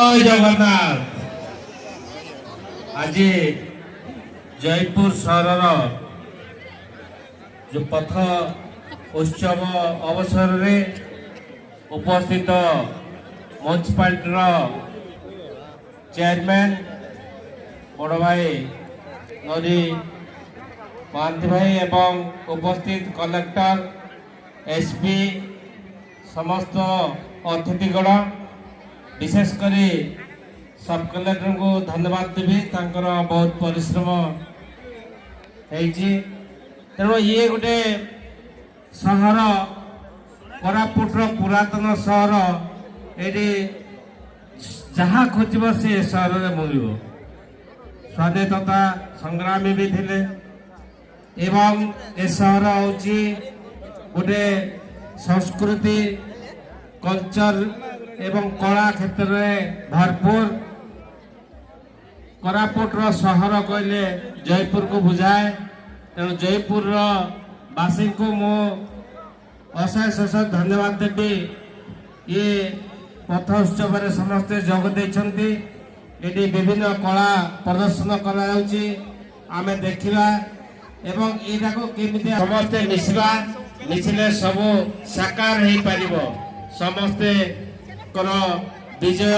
जय जगन्नाथ। आज जयपुर सहर जो पथ उत्सव अवसर रे उपस्थित म्यूनिसिपालिटी चेयरमैन बड़ भाई नरी महांती भाई एवं उपस्थित कलेक्टर एसपी समस्त अतिथिगण विशेषकर सब कलेक्टर को धन्यवाद देवी बहुत परिश्रम तेणु ये गोटे सहर कोरापुटर पुरातन सहर ये जहाँ खोज से सहर में मिल स्वाधीनता संग्रामी भी थे एवं ए सहर हूँ गोटे संस्कृति कल्चर एवं कला क्षेत्र में भरपूर कोरापुटर सहर कहले जयपुर को बुझाए तेणु जयपुर बासी को मु अशेष अशेष धन्यवाद देवी ये पथ उत्सव समस्ते जोग देते ये विभिन्न कला प्रदर्शन करें देखा एवं यहाँ को केमी समस्ते मिसवा मिसिले सब साकार हो पार समस्ते विजय।